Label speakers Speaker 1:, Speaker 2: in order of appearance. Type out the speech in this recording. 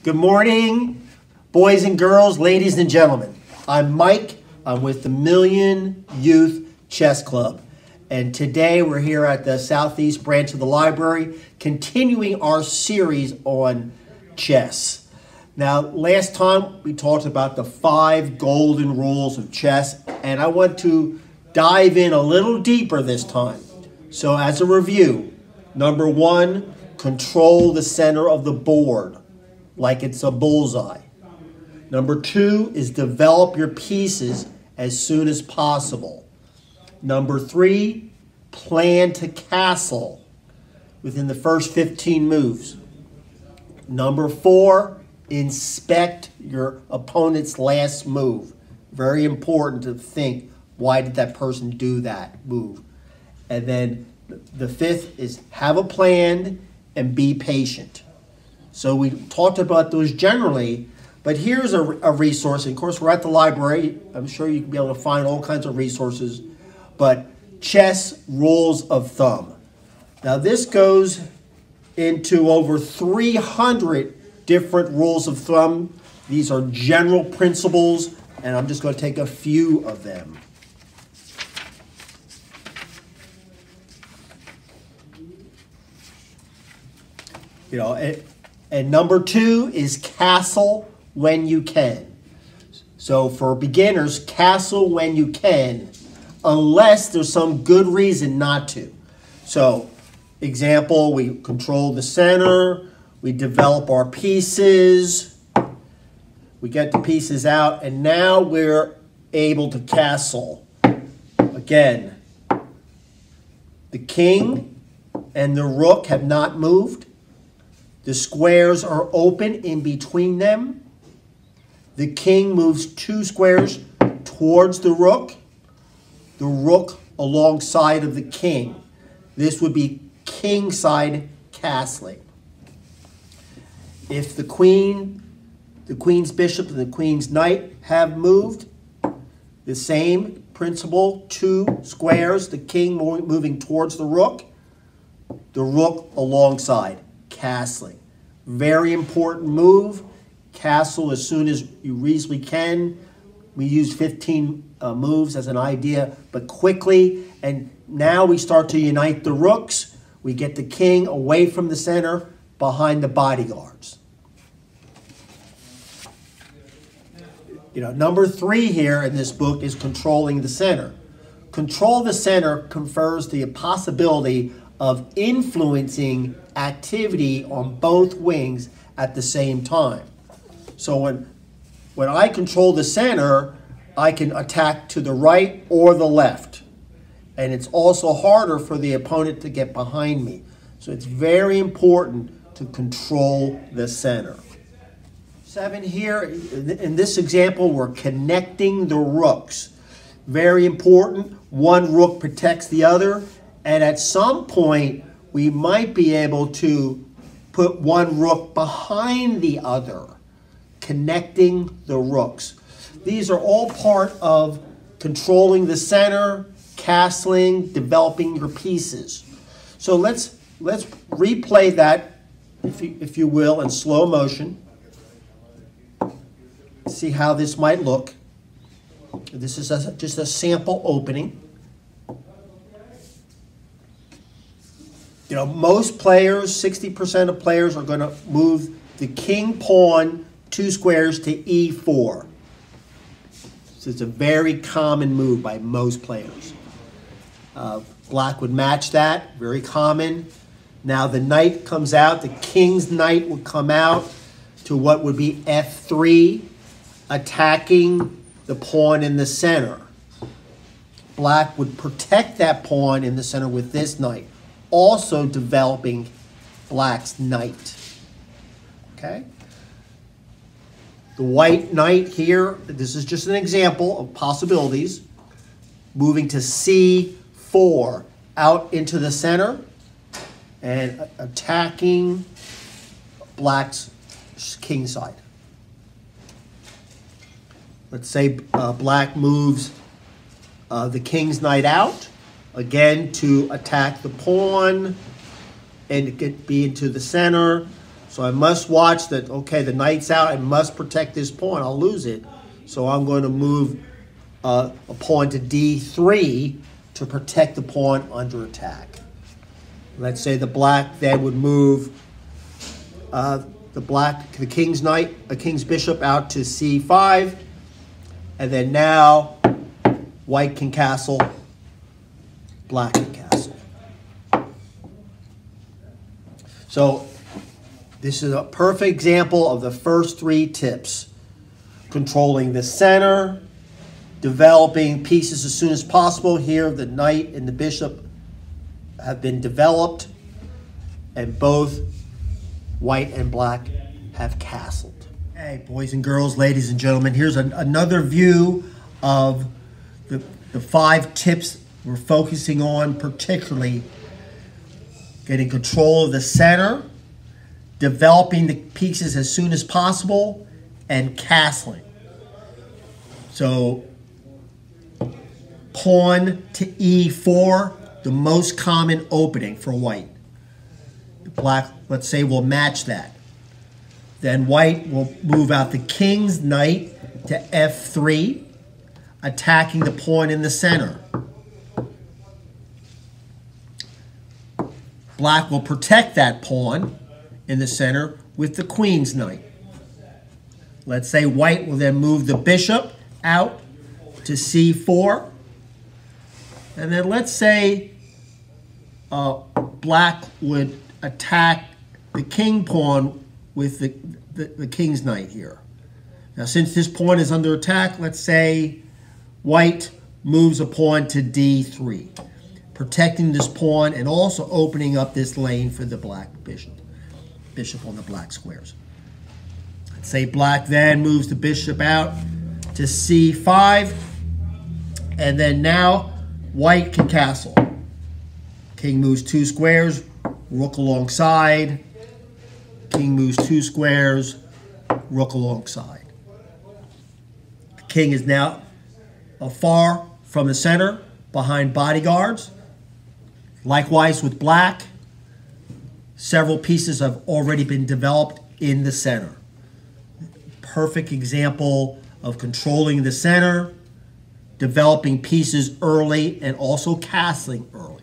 Speaker 1: Good morning, boys and girls, ladies and gentlemen. I'm Mike. I'm with the Million Youth Chess Club. And today we're here at the Southeast branch of the library, continuing our series on chess. Now, last time we talked about the 5 golden rules of chess, and I want to dive in a little deeper this time. So as a review, number 1, control the center of the board like it's a bullseye. Number 2 is develop your pieces as soon as possible. Number 3, plan to castle within the first 15 moves. Number 4, inspect your opponent's last move. Very important to think, why did that person do that move? And then the 5th is have a plan and be patient. So we talked about those generally, but here's a resource. And of course, we're at the library. I'm sure you can be able to find all kinds of resources, but chess rules of thumb. Now this goes into over 300 different rules of thumb. These are general principles, and I'm just going to take a few of them. You know, and number 2 is castle when you can. So for beginners, castle when you can, unless there's some good reason not to. So, example, we control the center, we develop our pieces, we get the pieces out, and now we're able to castle. Again, the king and the rook have not moved. The squares are open in between them. The king moves 2 squares towards the rook alongside of the king. This would be king side castling. If the queen's bishop and the queen's knight have moved, the same principle, 2 squares, the king moving towards the rook alongside. Castling. Very important move. Castle as soon as you reasonably can. We use 15 moves as an idea, but quickly. And now we start to unite the rooks. We get the king away from the center behind the bodyguards. You know, number 3 here in this book is controlling the center. Control the center confers the possibility of influencing activity on both wings at the same time. So when I control the center, I can attack to the right or the left. And it's also harder for the opponent to get behind me. So it's very important to control the center. 7 here, in this example, we're connecting the rooks. Very important. One rook protects the other. And at some point, we might be able to put one rook behind the other, connecting the rooks. These are all part of controlling the center, castling, developing your pieces. So let's replay that, if you will, in slow motion. See how this might look. This is just a sample opening. You know, most players, 60% of players, are going to move the king pawn 2 squares to e4. So it's a very common move by most players. Black would match that, very common. Now the knight comes out, the king's knight would come out to what would be f3, attacking the pawn in the center. Black would protect that pawn in the center with this knight, also developing black's knight. Okay? The white knight here, this is just an example of possibilities, moving to c4, out into the center, and attacking black's king side. Let's say black moves the king's knight out, again to attack the pawn and be into the center. So I must watch that, okay, the knight's out. I must protect this pawn. I'll lose it. So I'm going to move a pawn to d3 to protect the pawn under attack. Let's say the black then would move the king's bishop out to c5. And then now white can castle, black can castle. So this is a perfect example of the first three tips. Controlling the center, developing pieces as soon as possible. Here the knight and the bishop have been developed, and both white and black have castled. Hey, boys and girls, ladies and gentlemen, here's another view of the 5 tips we're focusing on, particularly getting control of the center, developing the pieces as soon as possible, and castling. So pawn to e4, the most common opening for white. The black, let's say, will match that. Then white will move out the king's knight to f3, attacking the pawn in the center. Black will protect that pawn in the center with the queen's knight. Let's say white will then move the bishop out to c4. And then let's say black would attack the king pawn with the king's knight here. Now, since this pawn is under attack, let's say white moves a pawn to d3, protecting this pawn and also opening up this lane for the black bishop on the black squares. Let's say black then moves the bishop out to c5, and then now white can castle. King moves 2 squares, rook alongside. King moves 2 squares, rook alongside. The king is now far from the center, behind bodyguards. Likewise with black, several pieces have already been developed in the center. Perfect example of controlling the center, developing pieces early, and also castling early.